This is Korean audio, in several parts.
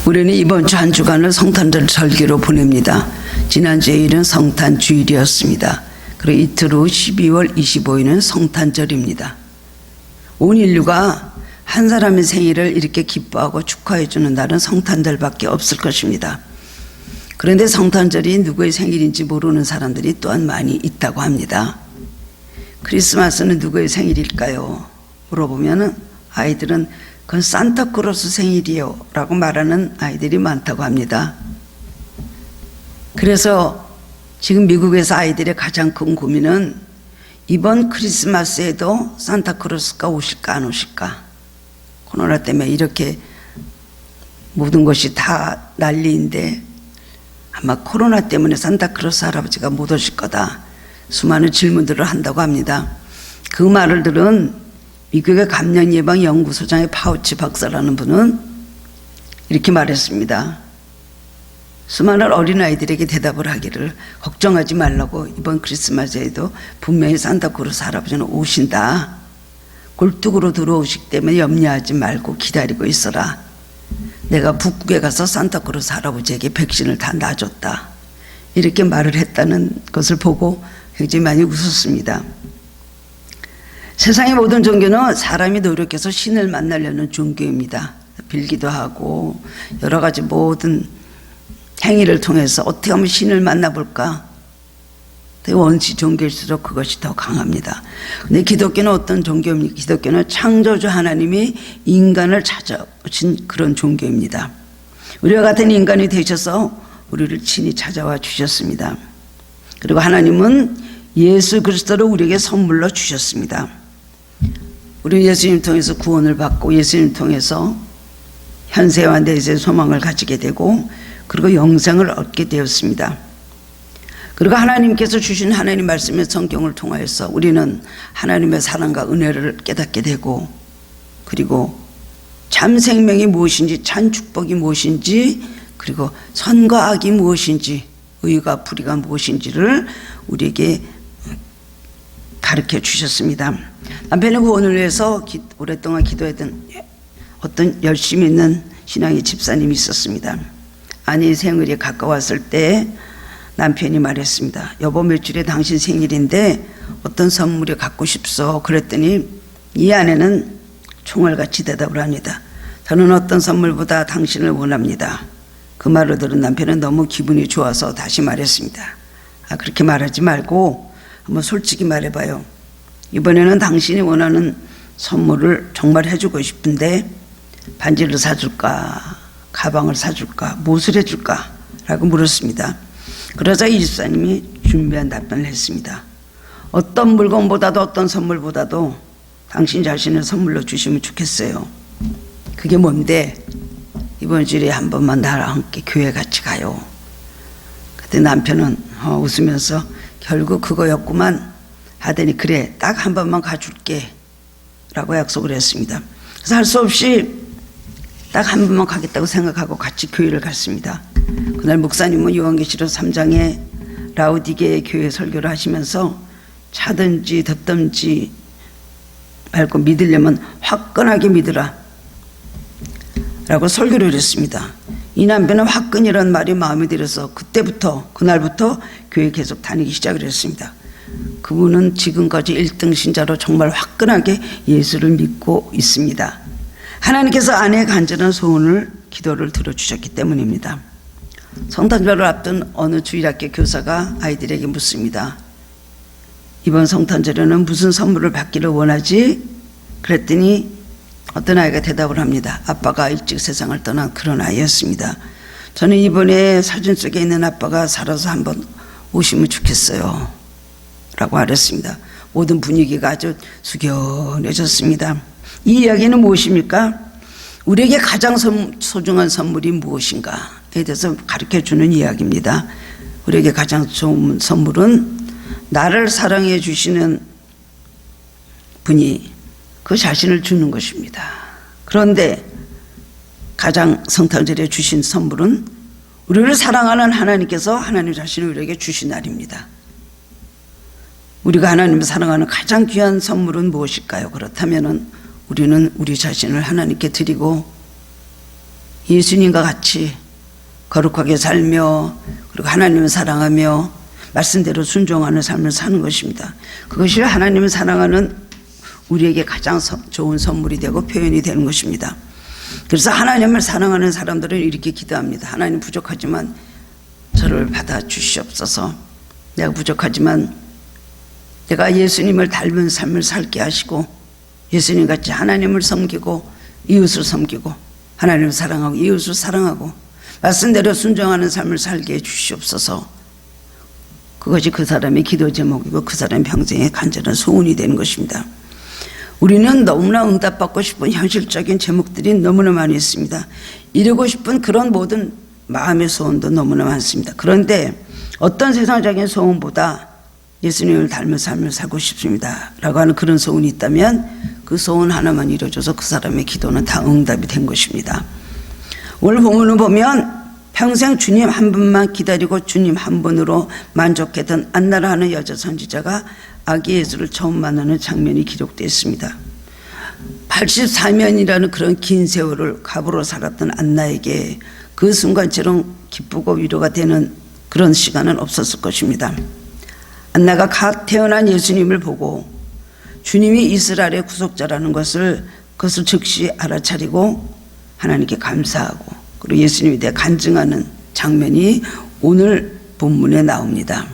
우리는 이번 주 한 주간을 성탄절 절기로 보냅니다. 지난 주일은 성탄 주일이었습니다. 그리고 이틀 후 12월 25일은 성탄절입니다. 온 인류가 한 사람의 생일을 이렇게 기뻐하고 축하해 주는 날은 성탄절밖에 없을 것입니다. 그런데 성탄절이 누구의 생일인지 모르는 사람들이 또한 많이 있다고 합니다. 크리스마스는 누구의 생일일까요? 물어보면 아이들은 그건 산타크로스 생일이요 라고 말하는 아이들이 많다고 합니다. 그래서 지금 미국에서 아이들의 가장 큰 고민은 이번 크리스마스에도 산타크로스가 오실까 안 오실까. 코로나 때문에 이렇게 모든 것이 다 난리인데 아마 코로나 때문에 산타크로스 할아버지가 못 오실 거다. 수많은 질문들을 한다고 합니다. 그 말을 들은 미국의 감염예방연구소장의 파우치 박사라는 분은 이렇게 말했습니다. 수많은 어린아이들에게 대답을 하기를 걱정하지 말라고, 이번 크리스마스에도 분명히 산타크로스 할아버지는 오신다. 굴뚝으로 들어오시기 때문에 염려하지 말고 기다리고 있어라. 내가 북극에 가서 산타크로스 할아버지에게 백신을 다 놔줬다. 이렇게 말을 했다는 것을 보고 굉장히 많이 웃었습니다. 세상의 모든 종교는 사람이 노력해서 신을 만나려는 종교입니다. 빌기도 하고 여러 가지 모든 행위를 통해서 어떻게 하면 신을 만나볼까? 원시 종교일수록 그것이 더 강합니다. 근데 기독교는 어떤 종교입니까? 기독교는 창조주 하나님이 인간을 찾아오신 그런 종교입니다. 우리와 같은 인간이 되셔서 우리를 친히 찾아와 주셨습니다. 그리고 하나님은 예수 그리스도를 우리에게 선물로 주셨습니다. 우리 예수님 통해서 구원을 받고 예수님 통해서 현세와 내세의 소망을 가지게 되고 그리고 영생을 얻게 되었습니다. 그리고 하나님께서 주신 하나님 말씀의 성경을 통하여서 우리는 하나님의 사랑과 은혜를 깨닫게 되고 그리고 참 생명이 무엇인지 참 축복이 무엇인지 그리고 선과 악이 무엇인지 의가 불의가 무엇인지를 우리에게 가르쳐 주셨습니다. 남편의 구원을 위해서 오랫동안 기도했던 어떤 열심히 있는 신앙의 집사님이 있었습니다. 아내의 생일이 가까웠을 때 남편이 말했습니다. 여보, 며칠에 당신 생일인데 어떤 선물이 갖고 싶소? 그랬더니 이 아내는 총알같이 대답을 합니다. 저는 어떤 선물보다 당신을 원합니다. 그 말을 들은 남편은 너무 기분이 좋아서 다시 말했습니다. 그렇게 말하지 말고 한번 솔직히 말해봐요. 이번에는 당신이 원하는 선물을 정말 해주고 싶은데 반지를 사줄까? 가방을 사줄까? 무엇을 해줄까? 라고 물었습니다. 그러자 이 집사님이 준비한 답변을 했습니다. 어떤 물건보다도 어떤 선물보다도 당신 자신을 선물로 주시면 좋겠어요. 그게 뭔데? 이번 주에 한 번만 나랑 함께 교회 같이 가요. 그때 남편은 웃으면서 결국 그거였구만 하더니 그래, 딱 한 번만 가줄게 라고 약속을 했습니다. 그래서 할 수 없이 딱 한 번만 가겠다고 생각하고 같이 교회를 갔습니다. 그날 목사님은 요한계시록 3장에 라우디게의 교회 설교를 하시면서 차든지 덥든지 말고 믿으려면 화끈하게 믿으라 라고 설교를 했습니다. 이 남편은 화끈이라는 말이 마음에 들어서 그날부터 교회 계속 다니기 시작을 했습니다. 그분은 지금까지 1등 신자로 정말 화끈하게 예수를 믿고 있습니다. 하나님께서 아내의 간절한 소원을 기도를 들어주셨기 때문입니다. 성탄절을 앞둔 어느 주일학교 교사가 아이들에게 묻습니다. 이번 성탄절에는 무슨 선물을 받기를 원하지? 그랬더니 어떤 아이가 대답을 합니다. 아빠가 일찍 세상을 떠난 그런 아이였습니다. 저는 이번에 사진 속에 있는 아빠가 살아서 한번 오시면 좋겠어요 라고 말했습니다. 모든 분위기가 아주 숙연해졌습니다. 이 이야기는 무엇입니까? 우리에게 가장 소중한 선물이 무엇인가에 대해서 가르쳐주는 이야기입니다. 우리에게 가장 좋은 선물은 나를 사랑해 주시는 분이 그 자신을 주는 것입니다. 그런데 가장 성탄절에 주신 선물은 우리를 사랑하는 하나님께서 하나님 자신을 우리에게 주신 날입니다. 우리가 하나님을 사랑하는 가장 귀한 선물은 무엇일까요? 그렇다면 우리는 우리 자신을 하나님께 드리고 예수님과 같이 거룩하게 살며 그리고 하나님을 사랑하며 말씀대로 순종하는 삶을 사는 것입니다. 그것이 하나님을 사랑하는 우리에게 가장 좋은 선물이 되고 표현이 되는 것입니다. 그래서 하나님을 사랑하는 사람들은 이렇게 기도합니다. 하나님 부족하지만 저를 받아주시옵소서. 내가 부족하지만 내가 예수님을 닮은 삶을 살게 하시고 예수님같이 하나님을 섬기고 이웃을 섬기고 하나님을 사랑하고 이웃을 사랑하고 말씀대로 순종하는 삶을 살게 해 주시옵소서. 그것이 그 사람의 기도 제목이고 그 사람의 평생의 간절한 소원이 되는 것입니다. 우리는 너무나 응답받고 싶은 현실적인 제목들이 너무나 많이 있습니다. 이루고 싶은 그런 모든 마음의 소원도 너무나 많습니다. 그런데 어떤 세상적인 소원보다 예수님을 닮은 삶을 살고 싶습니다 라고 하는 그런 소원이 있다면 그 소원 하나만 이루어져서 그 사람의 기도는 다 응답이 된 것입니다. 오늘 본문을 보면 평생 주님 한 분만 기다리고 주님 한 분으로 만족했던 안나라 하는 여자 선지자가 아기 예수를 처음 만나는 장면이 기록되어 있습니다. 84년이라는 그런 긴 세월을 갑으로 살았던 안나에게 그 순간처럼 기쁘고 위로가 되는 그런 시간은 없었을 것입니다. 안나가 갓 태어난 예수님을 보고 주님이 이스라엘의 구속자라는 그것을 즉시 알아차리고 하나님께 감사하고 그리고 예수님에 대해 간증하는 장면이 오늘 본문에 나옵니다.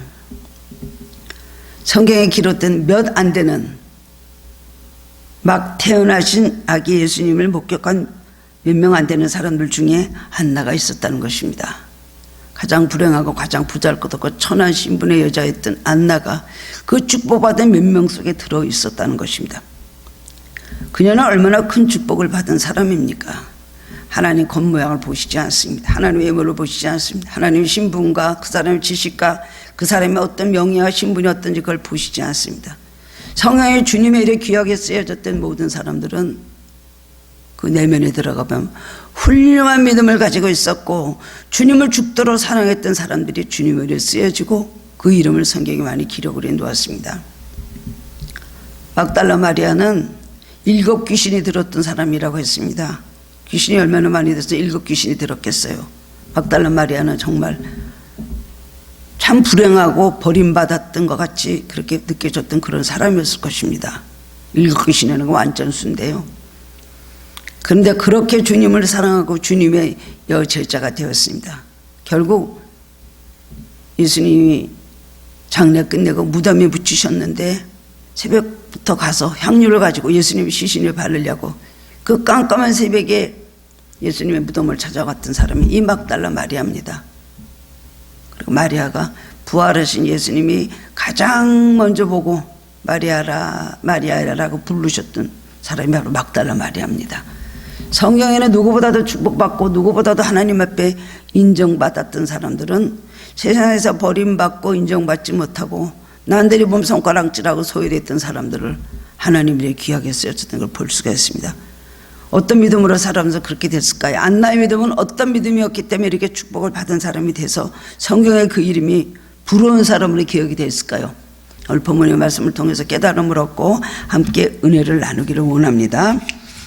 성경에 기록된 몇 안 되는 막 태어나신 아기 예수님을 목격한 몇 명 안 되는 사람들 중에 한나가 있었다는 것입니다. 가장 불행하고 가장 보잘것없고 천한 신분의 여자였던 안나가 그 축복받은 몇 명 속에 들어 있었다는 것입니다. 그녀는 얼마나 큰 축복을 받은 사람입니까? 하나님 겉모양을 보시지 않습니다. 하나님 외모를 보시지 않습니다. 하나님 신분과 그 사람의 지식과 그 사람의 어떤 명예와 신분이 어떤지 그걸 보시지 않습니다. 성경에 주님의 일에 귀하게 쓰여졌던 모든 사람들은 그 내면에 들어가면 훌륭한 믿음을 가지고 있었고 주님을 죽도록 사랑했던 사람들이 주님의 일에 쓰여지고 그 이름을 성경에 많이 기록을 해놓았습니다. 막달라 마리아는 7 귀신이 들었던 사람이라고 했습니다. 귀신이 얼마나 많이 들어서 7 귀신이 들었겠어요. 막달라 마리아는 정말 참 불행하고 버림받았던 것 같이 그렇게 느껴졌던 그런 사람이었을 것입니다. 7 귀신이라는 건 완전 수인데요. 그런데 그렇게 주님을 사랑하고 주님의 여제자가 되었습니다. 결국 예수님이 장례 끝내고 무덤에 묻히셨는데 새벽부터 가서 향유를 가지고 예수님의 시신을 바르려고 그 깜깜한 새벽에 예수님의 무덤을 찾아갔던 사람이 이 막달라 마리아입니다. 그리고 마리아가 부활하신 예수님이 가장 먼저 보고 마리아라 마리아라고 부르셨던 사람이 바로 막달라 마리아입니다. 성경에는 누구보다도 축복받고 누구보다도 하나님 앞에 인정받았던 사람들은 세상에서 버림받고 인정받지 못하고 남들이 보면 손가락질하고 소외됐던 사람들을 하나님이 귀하게 쓰여졌던 걸 볼 수가 있습니다. 어떤 믿음으로 살아면서 그렇게 됐을까요? 안나의 믿음은 어떤 믿음이었기 때문에 이렇게 축복을 받은 사람이 돼서 성경에 그 이름이 부러운 사람으로 기억이 됐을까요? 오늘 본문의 말씀을 통해서 깨달음을 얻고 함께 은혜를 나누기를 원합니다.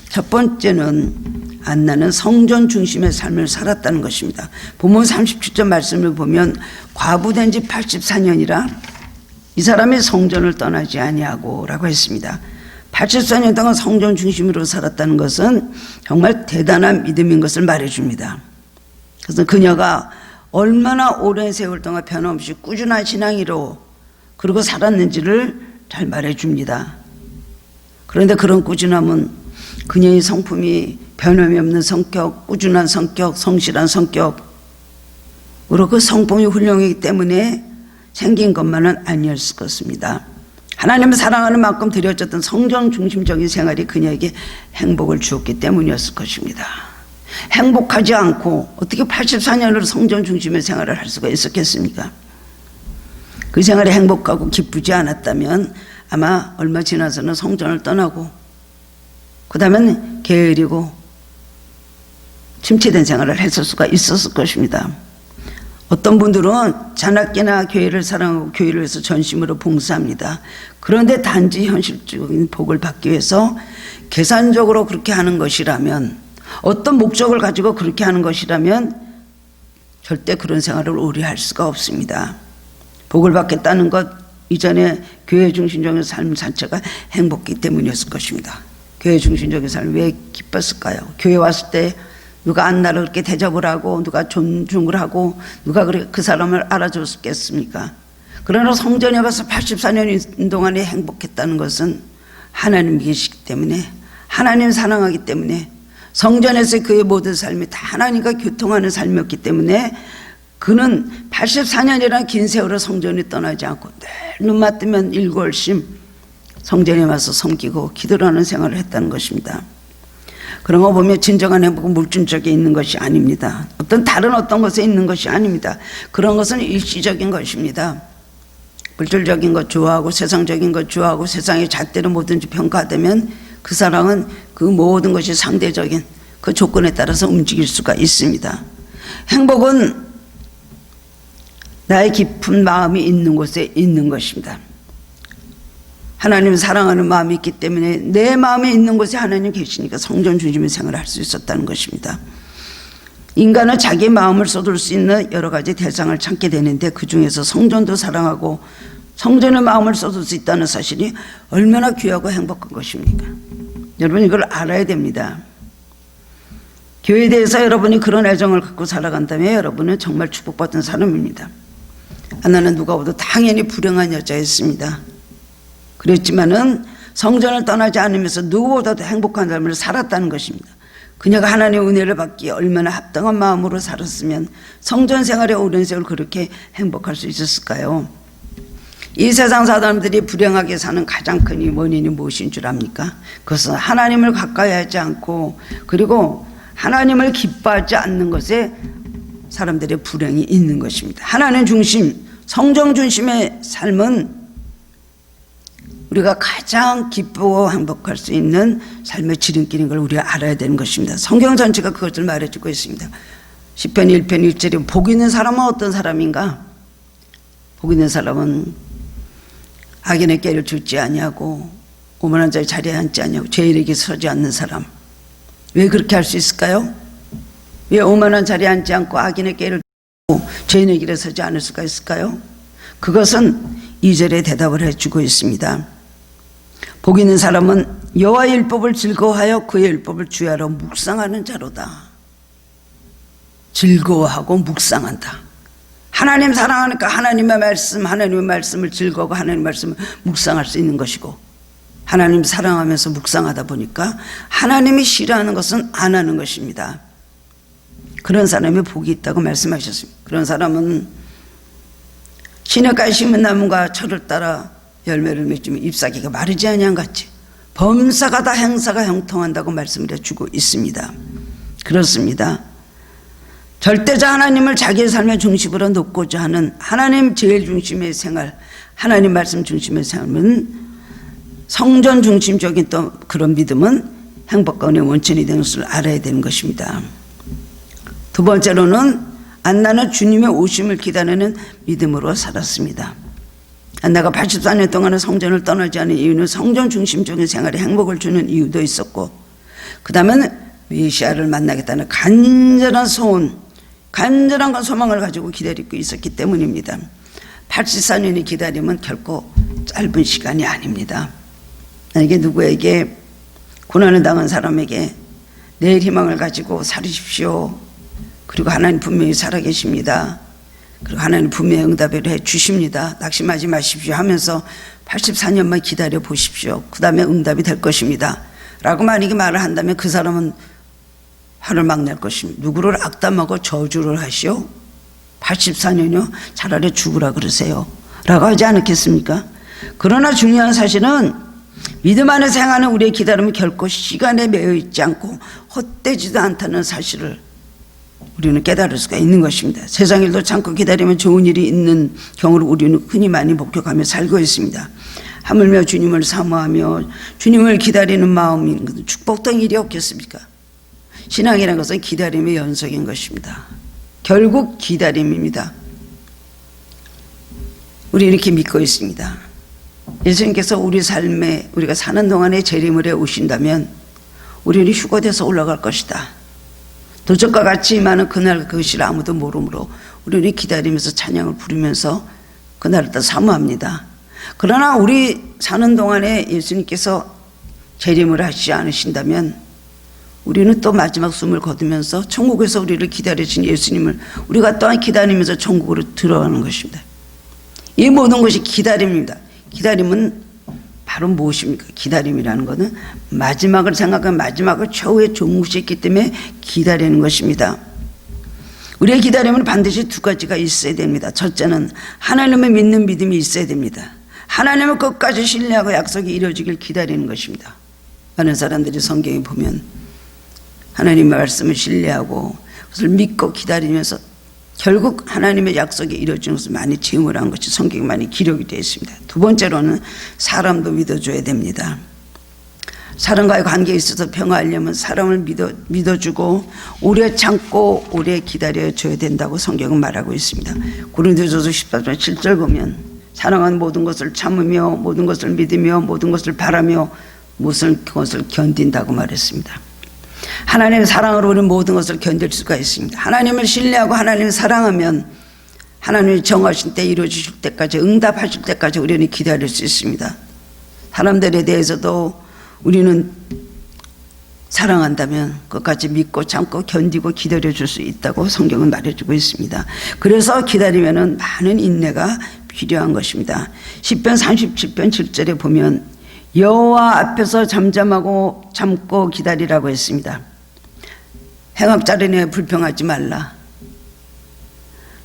첫 번째는 안나는 성전 중심의 삶을 살았다는 것입니다. 본문 37절 말씀을 보면 과부된 지 84년이라 이 사람이 성전을 떠나지 아니하고 라고 했습니다. 84년 동안 성전 중심으로 살았다는 것은 정말 대단한 믿음인 것을 말해줍니다. 그래서 그녀가 얼마나 오랜 세월 동안 변함없이 꾸준한 신앙으로 그러고 살았는지를 잘 말해줍니다. 그런데 그런 꾸준함은 그녀의 성품이 변함이 없는 성격, 꾸준한 성격, 성실한 성격으로 그 성품이 훌륭하기 때문에 생긴 것만은 아니었을 것입니다. 하나님을 사랑하는 만큼 드려졌던 성전 중심적인 생활이 그녀에게 행복을 주었기 때문이었을 것입니다. 행복하지 않고 어떻게 84년으로 성전 중심의 생활을 할 수가 있었겠습니까? 그 생활이 행복하고 기쁘지 않았다면 아마 얼마 지나서는 성전을 떠나고 그 다음엔 게으르고 침체된 생활을 했을 수가 있었을 것입니다. 어떤 분들은 잔악기나 교회를 사랑하고 교회를 위해서 전심으로 봉사합니다. 그런데 단지 현실적인 복을 받기 위해서 계산적으로 그렇게 하는 것이라면 어떤 목적을 가지고 그렇게 하는 것이라면 절대 그런 생활을 오래 할 수가 없습니다. 복을 받겠다는 것 이전에 교회 중심적인 삶 자체가 행복기 때문이었을 것입니다. 교회 중심적인 삶이 왜 기뻤을까요? 교회 왔을 때 누가 나를 그렇게 대접을 하고 누가 존중을 하고 누가 그 사람을 알아줬겠습니까? 그러나 성전에 가서 84년 동안에 행복했다는 것은 하나님 계시기 때문에, 하나님 사랑하기 때문에, 성전에서 그의 모든 삶이 다 하나님과 교통하는 삶이었기 때문에 그는 84년이라는 긴 세월을 성전에 떠나지 않고 늘 눈만 뜨면 일골심 성전에 와서 섬기고 기도를 하는 생활을 했다는 것입니다. 그런 거 보면 진정한 행복은 물질적에 있는 것이 아닙니다. 다른 어떤 것에 있는 것이 아닙니다. 그런 것은 일시적인 것입니다. 물질적인 것 좋아하고 세상적인 것 좋아하고 세상의 잣대로 뭐든지 평가되면 그 사람은 그 모든 것이 상대적인 그 조건에 따라서 움직일 수가 있습니다. 행복은 나의 깊은 마음이 있는 곳에 있는 것입니다. 하나님을 사랑하는 마음이 있기 때문에 내 마음에 있는 곳에 하나님 계시니까 성전 중심의 생활을 할 수 있었다는 것입니다. 인간은 자기 마음을 쏟을 수 있는 여러 가지 대상을 찾게 되는데 그 중에서 성전도 사랑하고 성전의 마음을 쏟을 수 있다는 사실이 얼마나 귀하고 행복한 것입니까? 여러분 이걸 알아야 됩니다. 교회에 대해서 여러분이 그런 애정을 갖고 살아간다면 여러분은 정말 축복받은 사람입니다. 나는 누가 봐도 당연히 불행한 여자였습니다. 그랬지만은 성전을 떠나지 않으면서 누구보다도 행복한 삶을 살았다는 것입니다. 그녀가 하나님의 은혜를 받기에 얼마나 합당한 마음으로 살았으면 성전 생활에 오랜 세월 그렇게 행복할 수 있었을까요? 이 세상 사람들이 불행하게 사는 가장 큰 원인이 무엇인 줄 압니까? 그것은 하나님을 가까이 하지 않고 그리고 하나님을 기뻐하지 않는 것에 사람들의 불행이 있는 것입니다. 하나님 중심, 성경 중심의 삶은 우리가 가장 기쁘고 행복할 수 있는 삶의 지름길인 걸 우리가 알아야 되는 것입니다. 성경 전체가 그것을 말해주고 있습니다. 시편 1편 1절에 복 있는 사람은 어떤 사람인가? 복 있는 사람은 악인의 꾀를 죽지 아니하고 오만한 자의 자리에 앉지 아니하고 죄인에게 서지 않는 사람. 왜 그렇게 할 수 있을까요? 왜 오만한 자리에 앉지 않고 악인의 꾀를 죽고 죄인의 길에 서지 않을 수가 있을까요? 그것은 2절에 대답을 해주고 있습니다. 복 있는 사람은 여호와의 율법을 즐거워하여 그의 율법을 주야로 묵상하는 자로다. 즐거워하고 묵상한다. 하나님 사랑하니까 하나님의 말씀을 즐거워하고 하나님의 말씀을 묵상할 수 있는 것이고 하나님 사랑하면서 묵상하다 보니까 하나님이 싫어하는 것은 안 하는 것입니다. 그런 사람이 복이 있다고 말씀하셨습니다. 그런 사람은 시냇가에 심은 나무가 철을 따라 열매를 맺으면 잎사귀가 마르지 아니한 같이 범사가 다 행사가 형통한다고 말씀을 해주고 있습니다. 그렇습니다. 절대자 하나님을 자기의 삶의 중심으로 놓고자 하는 하나님 제일 중심의 생활, 하나님 말씀 중심의 삶은 성전 중심적인 또 그런 믿음은 행복과 은혜의 원천이 되는 것을 알아야 되는 것입니다. 두 번째로는 안나는 주님의 오심을 기다리는 믿음으로 살았습니다. 안나가 84년 동안은 성전을 떠나지 않은 이유는 성전 중심적인 생활에 행복을 주는 이유도 있었고 그 다음에는 메시아를 만나겠다는 간절한 소원, 간절한 소망을 가지고 기다리고 있었기 때문입니다. 84년의 기다림은 결코 짧은 시간이 아닙니다. 만약에 누구에게 고난을 당한 사람에게 내일 희망을 가지고 살으십시오. 그리고 하나님 분명히 살아계십니다. 그리고 하나님 분명히 응답을 해 주십니다. 낙심하지 마십시오 하면서 84년만 기다려 보십시오. 그 다음에 응답이 될 것입니다. 라고 만약에 말을 한다면 그 사람은 화를 막 낼 것입니다. 누구를 악담하고 저주를 하시오? 84년이요? 차라리 죽으라 그러세요. 라고 하지 않겠습니까? 그러나 중요한 사실은 믿음 안에서 행하는 우리의 기다림은 결코 시간에 매여 있지 않고 헛되지도 않다는 사실을 우리는 깨달을 수가 있는 것입니다. 세상 일도 참고 기다리면 좋은 일이 있는 경우를 우리는 흔히 많이 목격하며 살고 있습니다. 하물며 주님을 사모하며 주님을 기다리는 마음이 축복된 일이 없겠습니까? 신앙이라는 것은 기다림의 연속인 것입니다. 결국 기다림입니다. 우리 이렇게 믿고 있습니다. 예수님께서 우리 삶에 우리가 사는 동안에 재림을 해 오신다면 우리는 휴거돼서 올라갈 것이다. 도적과 같이 임하는 그날 그것을 아무도 모르므로 우리는 기다리면서 찬양을 부르면서 그날을 또 사모합니다. 그러나 우리 사는 동안에 예수님께서 재림을 하시지 않으신다면 우리는 또 마지막 숨을 거두면서 천국에서 우리를 기다리신 예수님을 우리가 또한 기다리면서 천국으로 들어가는 것입니다. 이 모든 것이 기다림입니다. 기다림은 바로 무엇입니까? 기다림이라는 것은 마지막을 생각하면 마지막을 최후의 종무시했기 때문에 기다리는 것입니다. 우리의 기다림은 반드시 두 가지가 있어야 됩니다. 첫째는 하나님을 믿는 믿음이 있어야 됩니다. 하나님을 끝까지 신뢰하고 약속이 이루어지길 기다리는 것입니다. 많은 사람들이 성경에 보면 하나님의 말씀을 신뢰하고 그것을 믿고 기다리면서 결국 하나님의 약속이 이루어지는 것을 많이 증언을 한 것이 성경에 많이 기록이 되어 있습니다. 두 번째로는 사람도 믿어줘야 됩니다. 사람과의 관계에 있어서 평화하려면 사람을 믿어주고 오래 참고 오래 기다려줘야 된다고 성경은 말하고 있습니다. 고린도전서 14장 7절 보면 사랑하는 모든 것을 참으며 모든 것을 믿으며 모든 것을 바라며 모든 것을 견딘다고 말했습니다. 하나님의 사랑으로 우리는 모든 것을 견딜 수가 있습니다. 하나님을 신뢰하고 하나님을 사랑하면 하나님이 정하신 때 이루어주실 때까지 응답하실 때까지 우리는 기다릴 수 있습니다. 사람들에 대해서도 우리는 사랑한다면 끝까지 믿고 참고 견디고 기다려줄 수 있다고 성경은 말해주고 있습니다. 그래서 기다리면은 많은 인내가 필요한 것입니다. 시편 37편 7절에 보면 여호와 앞에서 잠잠하고 참고 기다리라고 했습니다. 행악자르네 불평하지 말라.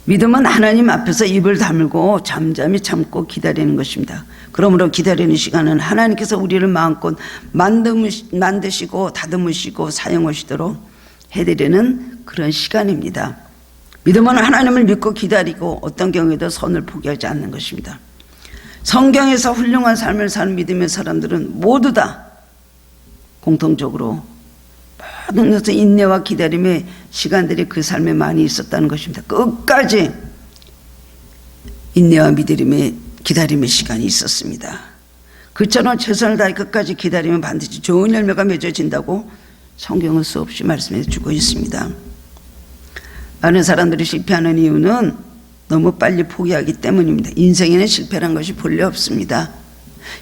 믿음은 하나님 앞에서 입을 다물고 잠잠히 참고 기다리는 것입니다. 그러므로 기다리는 시간은 하나님께서 우리를 마음껏 만드시고 다듬으시고 사용하시도록 해드리는 그런 시간입니다. 믿음은 하나님을 믿고 기다리고 어떤 경우에도 선을 포기하지 않는 것입니다. 성경에서 훌륭한 삶을 사는 믿음의 사람들은 모두 다 공통적으로 모든 것은 인내와 기다림의 시간들이 그 삶에 많이 있었다는 것입니다. 끝까지 인내와 믿음의 기다림의 시간이 있었습니다. 그처럼 최선을 다해 끝까지 기다리면 반드시 좋은 열매가 맺어진다고 성경은 수없이 말씀해 주고 있습니다. 많은 사람들이 실패하는 이유는 너무 빨리 포기하기 때문입니다. 인생에는 실패란 것이 본래 없습니다.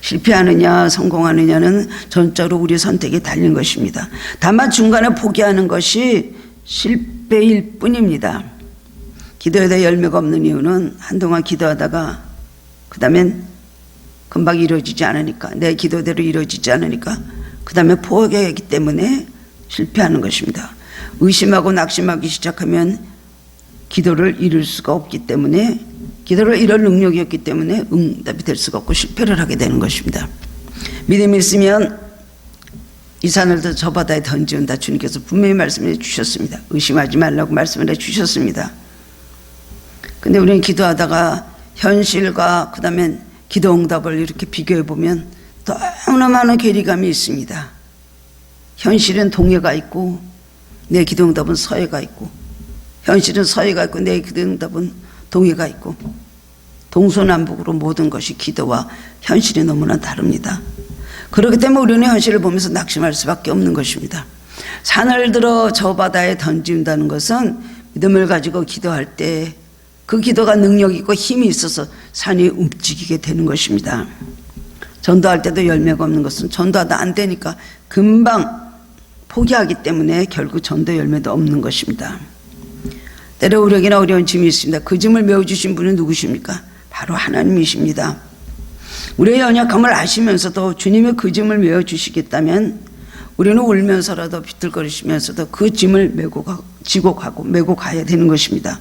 실패하느냐 성공하느냐는 전적으로 우리 선택에 달린 것입니다. 다만 중간에 포기하는 것이 실패일 뿐입니다. 기도에다 열매가 없는 이유는 한동안 기도하다가 그 다음엔 금방 이루어지지 않으니까 내 기도대로 이루어지지 않으니까 그 다음에 포기하기 때문에 실패하는 것입니다. 의심하고 낙심하기 시작하면 기도를 이룰 수가 없기 때문에 기도를 이룰 능력이 없기 때문에 응답이 될 수가 없고 실패를 하게 되는 것입니다. 믿음이 있으면 이 산을 저 바다에 던지온다. 주님께서 분명히 말씀해 주셨습니다. 의심하지 말라고 말씀을 해 주셨습니다. 근데 우리는 기도하다가 현실과 그 다음에 기도 응답을 이렇게 비교해 보면 너무나 많은 괴리감이 있습니다. 현실은 동해가 있고 내 기도 응답은 서해가 있고 현실은 서해가 있고 내 기도 응답은 동해가 있고 동서남북으로 모든 것이 기도와 현실이 너무나 다릅니다. 그렇기 때문에 우리는 현실을 보면서 낙심할 수밖에 없는 것입니다. 산을 들어 저 바다에 던진다는 것은 믿음을 가지고 기도할 때 그 기도가 능력이 있고 힘이 있어서 산이 움직이게 되는 것입니다. 전도할 때도 열매가 없는 것은 전도하다 안 되니까 금방 포기하기 때문에 결국 전도 열매도 없는 것입니다. 때로 우리에게나 어려운 짐이 있습니다. 그 짐을 메워주신 분은 누구십니까? 바로 하나님이십니다. 우리의 연약함을 아시면서도 주님의 그 짐을 메워주시겠다면 우리는 울면서라도 비틀거리시면서도 그 짐을 지고 가고 메고 가야 되는 것입니다.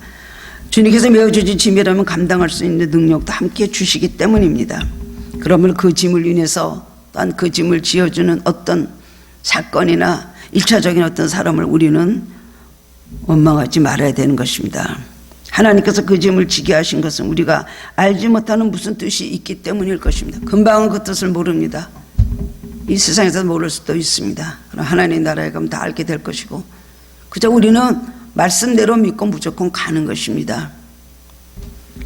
주님께서 메워주신 짐이라면 감당할 수 있는 능력도 함께 주시기 때문입니다. 그러면 그 짐을 인해서 또한 그 짐을 지어주는 어떤 사건이나 일차적인 어떤 사람을 우리는 원망하지 말아야 되는 것입니다. 하나님께서 그 짐을 지게 하신 것은 우리가 알지 못하는 무슨 뜻이 있기 때문일 것입니다. 금방은 그 뜻을 모릅니다. 이 세상에서 모를 수도 있습니다. 그럼 하나님 나라에 가면 다 알게 될 것이고 그저 우리는 말씀대로 믿고 무조건 가는 것입니다.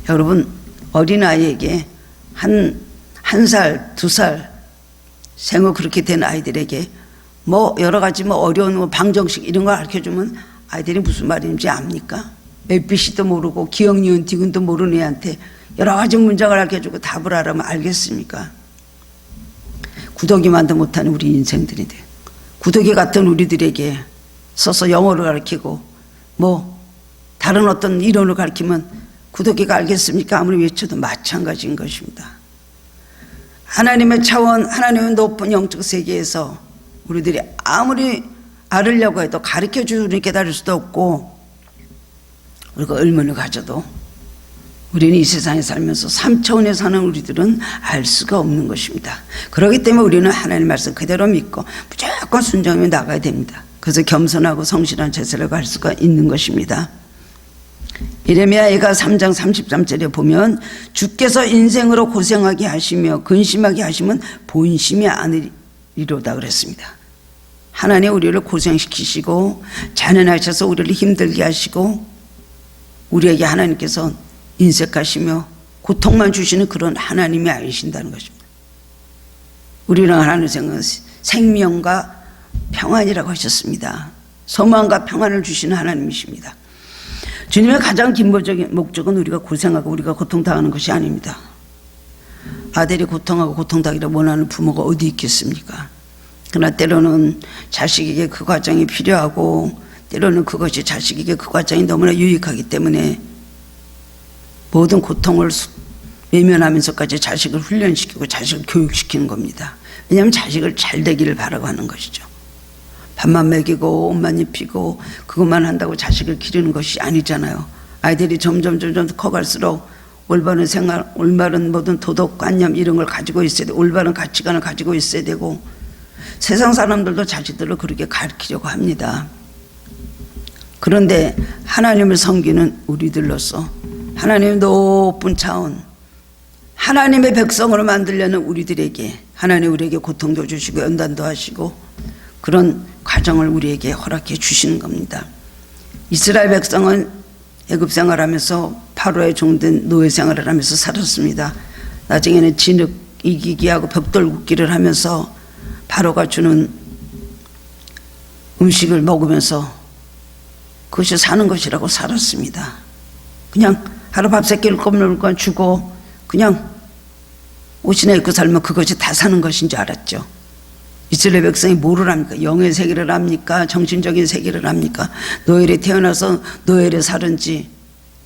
여러분 어린아이에게 한 살, 2살 생후 그렇게 된 아이들에게 뭐 여러 가지 어려운 방정식 이런 걸 가르쳐주면 아이들이 무슨 말인지 압니까? ABC도 모르고 기억, 니은, 디귿도 모르는 애한테 여러 가지 문장을 알려주고 답을 하라면 알겠습니까? 구더기만도 못하는 우리 인생들이 돼. 구더기 같은 우리들에게 써서 영어를 가르치고 뭐 다른 어떤 이론을 가르치면 구더기가 알겠습니까? 아무리 외쳐도 마찬가지인 것입니다. 하나님의 차원, 하나님의 높은 영적 세계에서 우리들이 아무리 알으려고 해도 가르쳐 주니 깨달을 수도 없고, 우리가 의문을 가져도 우리는 이 세상에 살면서 3차원에 사는 우리들은 알 수가 없는 것입니다. 그렇기 때문에 우리는 하나님 말씀 그대로 믿고 무조건 순종하며 나가야 됩니다. 그래서 겸손하고 성실한 제사를 갈 수가 있는 것입니다. 예레미야가 3장 33절에 보면 주께서 인생으로 고생하게 하시며 근심하게 하시면 본심이 아니리로다 그랬습니다. 하나님 우리를 고생시키시고 잔인하셔서 우리를 힘들게 하시고 우리에게 하나님께서 인색하시며 고통만 주시는 그런 하나님이 아니신다는 것입니다. 우리는 하나님의 생명과 평안이라고 하셨습니다. 소망과 평안을 주시는 하나님이십니다. 주님의 가장 근본적인 목적은 우리가 고생하고 우리가 고통당하는 것이 아닙니다. 아들이 고통하고 고통당하기를 원하는 부모가 어디 있겠습니까? 그러나 때로는 자식에게 그 과정이 필요하고 때로는 그것이 자식에게 그 과정이 너무나 유익하기 때문에 모든 고통을 외면하면서까지 자식을 훈련시키고 자식을 교육시키는 겁니다. 왜냐하면 자식을 잘 되기를 바라고 하는 것이죠. 밥만 먹이고 옷만 입히고 그것만 한다고 자식을 기르는 것이 아니잖아요. 아이들이 점점 커갈수록 올바른 생활, 올바른 모든 도덕관념 이런 걸 가지고 있어야 되고 올바른 가치관을 가지고 있어야 되고 세상 사람들도 자식들을 그렇게 가르치려고 합니다. 그런데 하나님을 섬기는 우리들로서 하나님의 높은 차원, 하나님의 백성으로 만들려는 우리들에게 하나님 우리에게 고통도 주시고 연단도 하시고 그런 과정을 우리에게 허락해 주시는 겁니다. 이스라엘 백성은 애굽 생활하면서 파로의 종된 노예 생활을 하면서 살았습니다. 나중에는 진흙 이기기 하고 벽돌 굽기를 하면서 파로가 주는 음식을 먹으면서 그것이 사는 것이라고 살았습니다. 그냥 하루 밥 세 끼를 껌물건 주고 그냥 옷이나 입고 살면 그것이 다 사는 것인 줄 알았죠. 이스라엘 백성이 뭐를 합니까? 영의 세계를 합니까? 정신적인 세계를 합니까? 노엘에 태어나서 노엘에 살은 지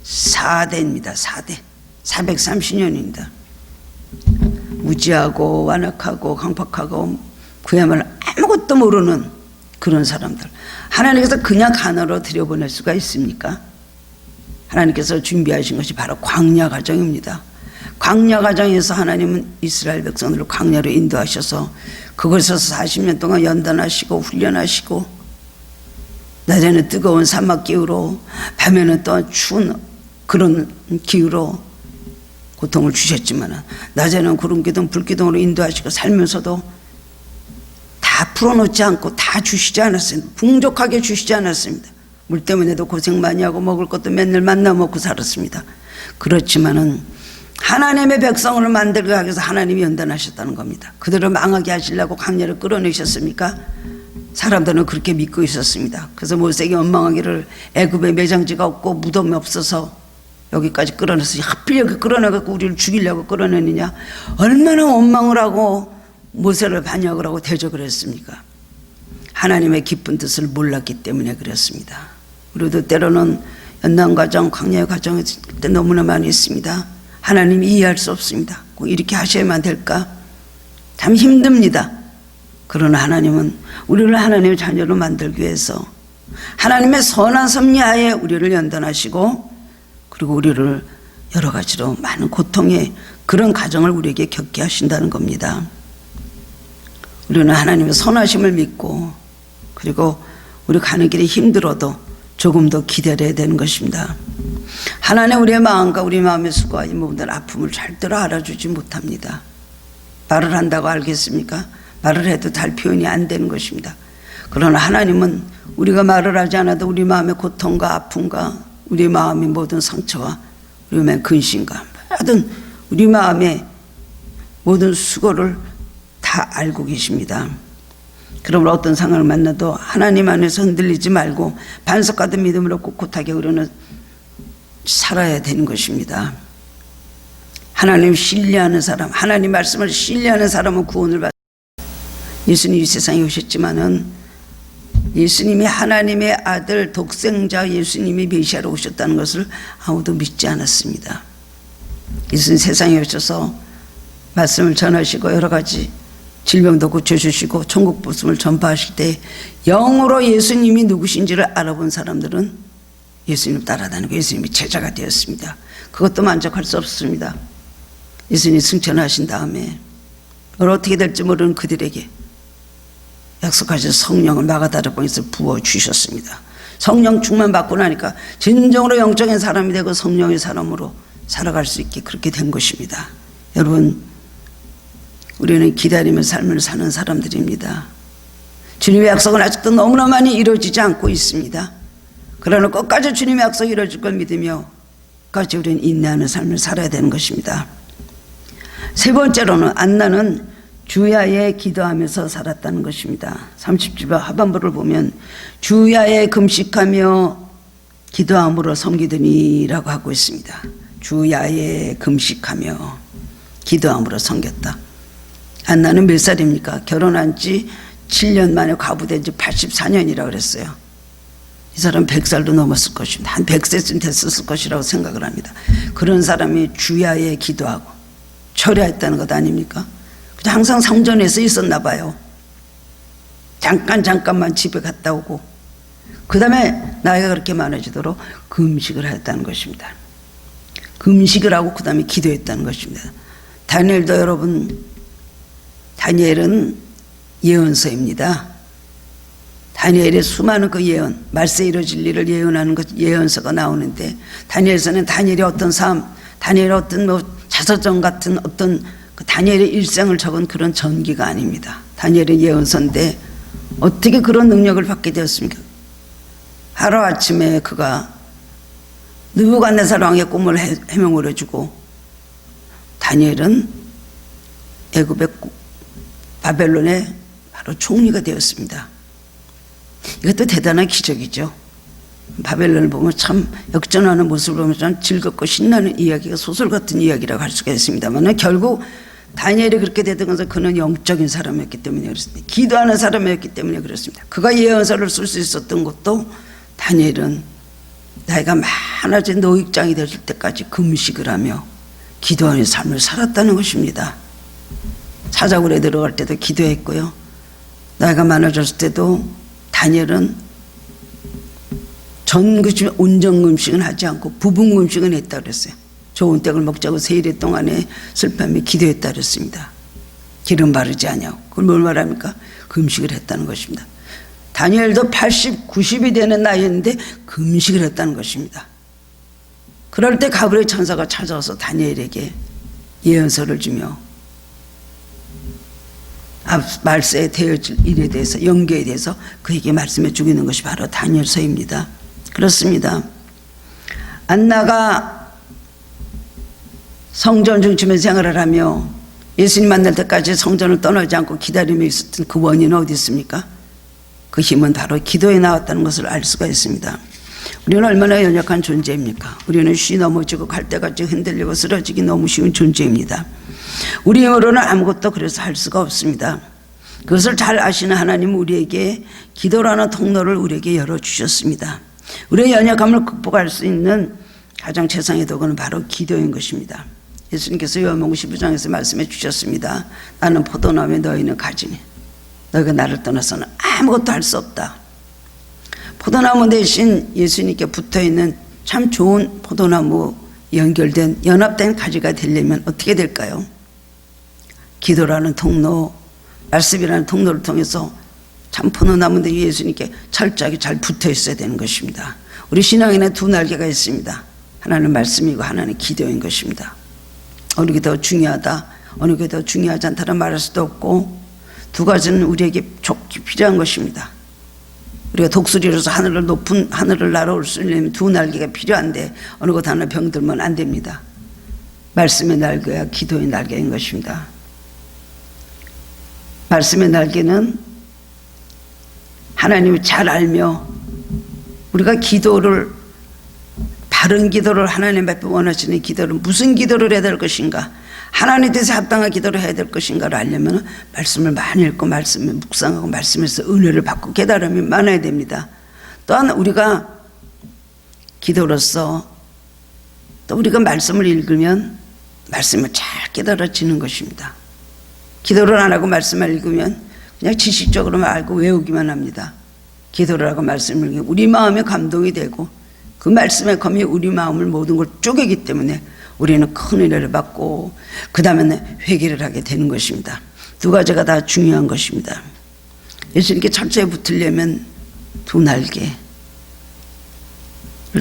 4대입니다. 4대. 430년입니다. 무지하고 완악하고 강팍하고 그야말로 아무것도 모르는 그런 사람들. 하나님께서 그냥 가나로 들여보낼 수가 있습니까? 하나님께서 준비하신 것이 바로 광야 과정입니다. 광야 과정에서 하나님은 이스라엘 백성들을 광야로 인도하셔서 그곳에서 40년 동안 연단하시고 훈련하시고 낮에는 뜨거운 사막 기후로 밤에는 또 추운 그런 기후로 고통을 주셨지만 낮에는 구름 기둥 불 기둥으로 인도하시고 살면서도 다 풀어놓지 않고 다 주시지 않았습니다. 풍족하게 주시지 않았습니다. 물 때문에도 고생 많이 하고 먹을 것도 맨날 만나 먹고 살았습니다. 그렇지만은 하나님의 백성을 만들기 위해서 하나님이 연단하셨다는 겁니다. 그들을 망하게 하시려고 광야를 끌어내셨습니까? 사람들은 그렇게 믿고 있었습니다. 그래서 모세에게 원망하기를 애굽에 매장지가 없고 무덤이 없어서 여기까지 끌어내서 하필 여기 끌어내갖고 우리를 죽이려고 끌어내느냐, 얼마나 원망을 하고 모세를 반역을 하고 대적을 했습니까? 하나님의 깊은 뜻을 몰랐기 때문에 그랬습니다. 우리도 때로는 연단 과정, 광야의 과정일 때 너무나 많이 있습니다. 하나님이 이해할 수 없습니다. 꼭 이렇게 하셔야만 될까? 참 힘듭니다. 그러나 하나님은 우리를 하나님의 자녀로 만들기 위해서 하나님의 선한 섭리하에 우리를 연단하시고 그리고 우리를 여러 가지로 많은 고통의 그런 과정을 우리에게 겪게 하신다는 겁니다. 우리는 하나님의 선하심을 믿고 그리고 우리 가는 길이 힘들어도 조금 더 기다려야 되는 것입니다. 하나님 우리의 마음과 우리 마음의 수고와 이 모든 아픔을 절대로 알아주지 못합니다. 말을 한다고 알겠습니까? 말을 해도 잘 표현이 안 되는 것입니다. 그러나 하나님은 우리가 말을 하지 않아도 우리 마음의 고통과 아픔과 우리 마음의 모든 상처와 우리 마음의 근심과 모든 우리 마음의 모든 수고를 다 알고 계십니다. 그러므로 어떤 상황을 만나도 하나님 안에서 흔들리지 말고 반석같은 믿음으로 꿋꿋하게 우리는 살아야 되는 것입니다. 하나님 신뢰하는 사람, 하나님 말씀을 신뢰하는 사람은 구원을 받습니다. 예수님이 이 세상에 오셨지만은 예수님이 하나님의 아들 독생자 예수님이 메시아로 오셨다는 것을 아무도 믿지 않았습니다. 예수님 세상에 오셔서 말씀을 전하시고 여러 가지 질병도 고쳐주시고 천국 복음을 전파하실 때 영으로 예수님이 누구신지를 알아본 사람들은 예수님을 따라다니고 예수님이 제자가 되었습니다. 그것도 만족할 수 없습니다. 예수님이 승천하신 다음에 어떻게 될지 모르는 그들에게 약속하신 성령을 마가다락방에서 부어주셨습니다. 성령 충만 받고 나니까 진정으로 영적인 사람이 되고 성령의 사람으로 살아갈 수 있게 그렇게 된 것입니다. 여러분, 우리는 기다리며 삶을 사는 사람들입니다. 주님의 약속은 아직도 너무나 많이 이루어지지 않고 있습니다. 그러나 끝까지 주님의 약속이 이루어질 걸 믿으며 끝까지 우리는 인내하는 삶을 살아야 되는 것입니다. 세 번째로는 안나는 주야에 기도하면서 살았다는 것입니다. 30절 하반부를 보면 주야에 금식하며 기도함으로 섬기더니라고 하고 있습니다. 주야에 금식하며 기도함으로 섬겼다. 안나는 몇 살입니까? 결혼한 지 7년 만에 과부된 지 84년이라고 그랬어요. 이 사람 100살도 넘었을 것입니다. 한 100세쯤 됐었을 것이라고 생각을 합니다. 그런 사람이 주야에 기도하고 철야했다는 것 아닙니까? 항상 성전에서 있었나 봐요. 잠깐만 집에 갔다 오고 그 다음에 나이가 그렇게 많아지도록 금식을 했다는 것입니다. 금식을 하고 그 다음에 기도했다는 것입니다. 다니엘도 여러분, 다니엘은 예언서입니다. 다니엘의 수많은 그 예언, 말세 이루어질 일을 예언하는 그 예언서가 나오는데 다니엘서는 다니엘의 어떤 삶, 다니엘의 어떤 자서전 같은 어떤 그 다니엘의 일생을 적은 그런 전기가 아닙니다. 다니엘의 예언서인데 어떻게 그런 능력을 받게 되었습니까? 하루아침에 그가 느부갓네살 왕의 꿈을 해명을 해주고 다니엘은 애굽의 바벨론의 바로 총리가 되었습니다. 이것도 대단한 기적이죠. 바벨론을 보면 참 역전하는 모습을 보면 참 즐겁고 신나는 이야기가 소설 같은 이야기라고 할 수가 있습니다만 결국 다니엘이 그렇게 되던 것은 그는 영적인 사람이었기 때문에 그렇습니다. 기도하는 사람이었기 때문에 그렇습니다. 그가 예언서를 쓸 수 있었던 것도 다니엘은 나이가 많아진 노익장이 되실 때까지 금식을 하며 기도하는 삶을 살았다는 것입니다. 사자굴에 들어갈 때도 기도했고요. 나이가 많아졌을 때도 다니엘은 온전금식은 하지 않고 부분금식은 했다고 그랬어요. 좋은 떡을 먹자고 세일의 동안에 슬퍼하며 기도했다 그랬습니다. 기름 바르지 않냐고. 그걸 뭘 말합니까? 금식을 했다는 것입니다. 다니엘도 80, 90이 되는 나이였는데 금식을 했다는 것입니다. 그럴 때 가브리엘 천사가 찾아와서 다니엘에게 예언서를 주며 말세에 되어질 일에 대해서 연계에 대해서 그에게 말씀해 주고 있는 것이 바로 다니엘서입니다. 그렇습니다. 안나가 성전 중심의 생활을 하며 예수님 만날 때까지 성전을 떠나지 않고 기다리며 있었던 그 원인은 어디 있습니까? 그 힘은 바로 기도에 나왔다는 것을 알 수가 있습니다. 우리는 얼마나 연약한 존재입니까? 우리는 쉬 넘어지고 갈대같이 흔들리고 쓰러지기 너무 쉬운 존재입니다. 우리 힘으로는 아무것도 그래서 할 수가 없습니다. 그것을 잘 아시는 하나님은 우리에게 기도라는 통로를 우리에게 열어주셨습니다. 우리의 연약함을 극복할 수 있는 가장 최상의 도구는 바로 기도인 것입니다. 예수님께서 요한복음 15장에서 말씀해 주셨습니다. 나는 포도나무에 너희는 가지니 너희가 나를 떠나서는 아무것도 할 수 없다. 포도나무 대신 예수님께 붙어있는 참 좋은 포도나무 연결된 연합된 가지가 되려면 어떻게 될까요? 기도라는 통로, 말씀이라는 통로를 통해서 참 포도나무인데 예수님께 철저하게 잘 붙어 있어야 되는 것입니다. 우리 신앙에는 두 날개가 있습니다. 하나는 말씀이고 하나는 기도인 것입니다. 어느 게 더 중요하다, 어느 게 더 중요하지 않다는 말할 수도 없고 두 가지는 우리에게 좋게 필요한 것입니다. 우리가 독수리로서 하늘을 날아올 수 있는 두 날개가 필요한데 어느 것 하나 병들면 안 됩니다. 말씀의 날개와 기도의 날개인 것입니다. 말씀의 날개는 하나님을 잘 알며 우리가 기도를 바른 기도를 하나님 앞에 원하시는 기도를 무슨 기도를 해야 될 것인가, 하나님 뜻에 합당한 기도를 해야 될 것인가를 알려면 말씀을 많이 읽고 말씀을 묵상하고 말씀에서 은혜를 받고 깨달음이 많아야 됩니다. 또한 우리가 기도로서 또 우리가 말씀을 읽으면 말씀을 잘 깨달아지는 것입니다. 기도를 안 하고 말씀을 읽으면 그냥 지식적으로만 알고 외우기만 합니다. 기도를 하고 말씀을 읽으면 우리 마음에 감동이 되고 그 말씀의 검이 우리 마음을 모든 걸 쪼개기 때문에 우리는 큰 은혜를 받고 그 다음에는 회개를 하게 되는 것입니다. 두 가지가 다 중요한 것입니다. 예수님께 철저히 붙으려면 두 날개를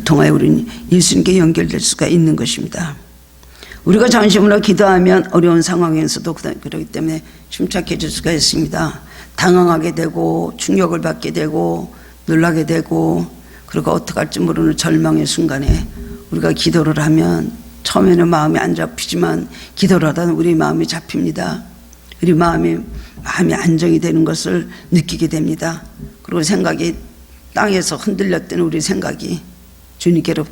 통하여 우리는 예수님께 연결될 수가 있는 것입니다. 우리가 전심으로 기도하면 어려운 상황에서도 그렇기 때문에 침착해질 수가 있습니다. 당황하게 되고 충격을 받게 되고 놀라게 되고 그리고 어떻게 할지 모르는 절망의 순간에 우리가 기도를 하면 처음에는 마음이 안 잡히지만 기도를 하다 우리 마음이 잡힙니다. 우리 마음이 안정이 되는 것을 느끼게 됩니다. 그리고 생각이 땅에서 흔들렸던 우리 생각이 주님께로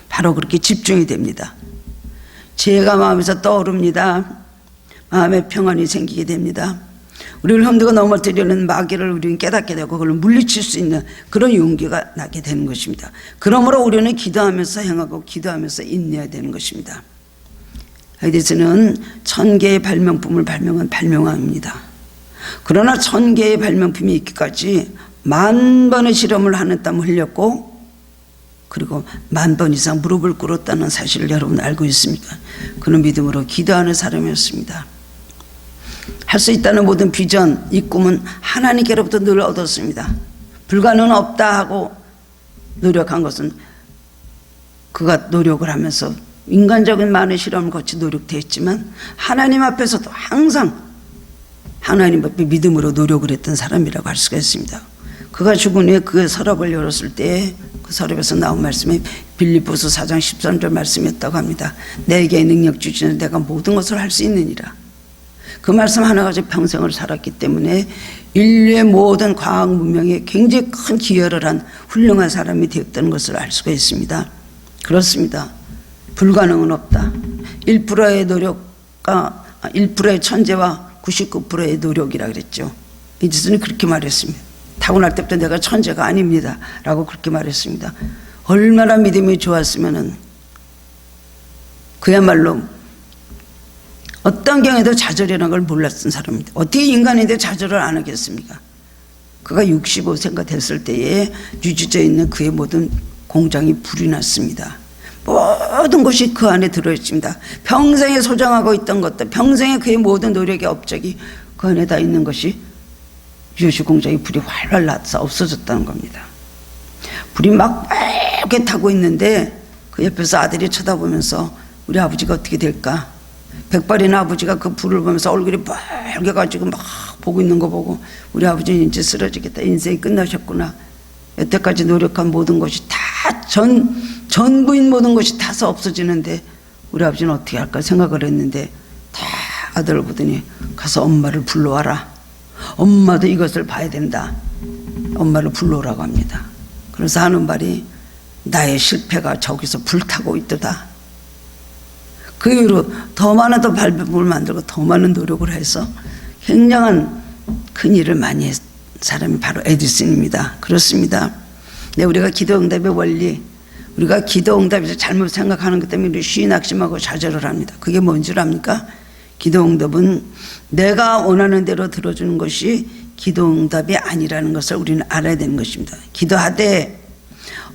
바로 그렇게 집중이 됩니다. 지혜가 마음에서 떠오릅니다. 마음에 평안이 생기게 됩니다. 우리를 흔들고 넘어뜨리는 마귀를 우리는 깨닫게 되고 그걸 물리칠 수 있는 그런 용기가 나게 되는 것입니다. 그러므로 우리는 기도하면서 행하고 기도하면서 인내해야 되는 것입니다. 에디슨은 1000개의 발명품을 발명합니다. 그러나 1000개의 발명품이 있기까지 10,000번의 실험을 하는 땀을 흘렸고 그리고 10,000번 이상 무릎을 꿇었다는 사실을 여러분 알고 있습니까? 그는 믿음으로 기도하는 사람이었습니다. 할 수 있다는 모든 비전, 이 꿈은 하나님께로부터 늘 얻었습니다. 불가능은 없다 하고 노력한 것은 그가 노력을 하면서 인간적인 많은 실험을 거치 노력했지만 하나님 앞에서도 항상 하나님 앞에 믿음으로 노력을 했던 사람이라고 할 수가 있습니다. 그가 죽은 후에 그 서랍을 열었을 때 그 서랍에서 나온 말씀이 빌립보서 4장 13절 말씀이었다고 합니다. 내게 능력 주시는 내가 모든 것을 할 수 있느니라. 그 말씀 하나 가지고 평생을 살았기 때문에 인류의 모든 과학 문명에 굉장히 큰 기여를 한 훌륭한 사람이 되었다는 것을 알 수가 있습니다. 그렇습니다. 불가능은 없다. 1%의 노력과 1%의 천재와 99%의 노력이라 그랬죠. 에디슨이 그렇게 말했습니다. 타고날 때부터 내가 천재가 아닙니다 라고 그렇게 말했습니다. 얼마나 믿음이 좋았으면은 그야말로 어떤 경우에도 좌절이라는 걸 몰랐던 사람입니다. 어떻게 인간인데 좌절을 안 하겠습니까? 그가 65세가 됐을 때에 유지되어 있는 그의 모든 공장이 불이 났습니다. 모든 것이 그 안에 들어있습니다. 평생에 소장하고 있던 것들, 평생에 그의 모든 노력의 업적이 그 안에 다 있는 것이 유시 공장이 불이 활활 나서 없어졌다는 겁니다. 불이 막 빨개 타고 있는데 그 옆에서 아들이 쳐다보면서 우리 아버지가 어떻게 될까? 백발인 아버지가 그 불을 보면서 얼굴이 빨개가지고 막 보고 있는 거 보고 우리 아버지는 이제 쓰러지겠다. 인생이 끝나셨구나. 여태까지 노력한 모든 것이 다 전부인 모든 것이 타서 없어지는데 우리 아버지는 어떻게 할까 생각을 했는데 다 아들을 보더니 가서 엄마를 불러와라. 엄마도 이것을 봐야 된다. 엄마를 불러오라고 합니다. 그래서 하는 말이 나의 실패가 저기서 불타고 있도다. 그 이후로 더 많은 더 발명품을 만들고 더 많은 노력을 해서 굉장한 큰 일을 많이 했 사람이 바로 에디슨입니다. 그렇습니다. 네, 우리가 기도응답의 원리, 우리가 기도응답에서 잘못 생각하는 것 때문에 우리 쉬 낙심하고 좌절을 합니다. 그게 뭔 줄 압니까? 기도응답은 내가 원하는 대로 들어주는 것이 기도응답이 아니라는 것을 우리는 알아야 되는 것입니다. 기도하되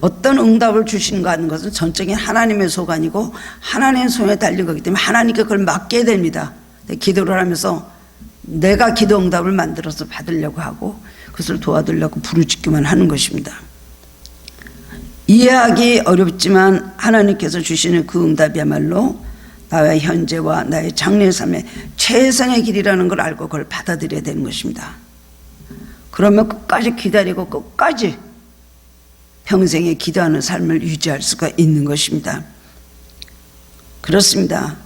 어떤 응답을 주시는가 하는 것은 전적인 하나님의 소관이고 하나님의 손에 달린 거기 때문에 하나님께 그걸 맡겨야 됩니다. 기도를 하면서 내가 기도응답을 만들어서 받으려고 하고 그것을 도와주려고 부르짖기만 하는 것입니다. 이해하기 어렵지만 하나님께서 주시는 그 응답이야말로 나의 현재와 나의 장래의 삶의 최선의 길이라는 걸 알고 그걸 받아들여야 되는 것입니다. 그러면 끝까지 기다리고 끝까지 평생에 기도하는 삶을 유지할 수가 있는 것입니다. 그렇습니다.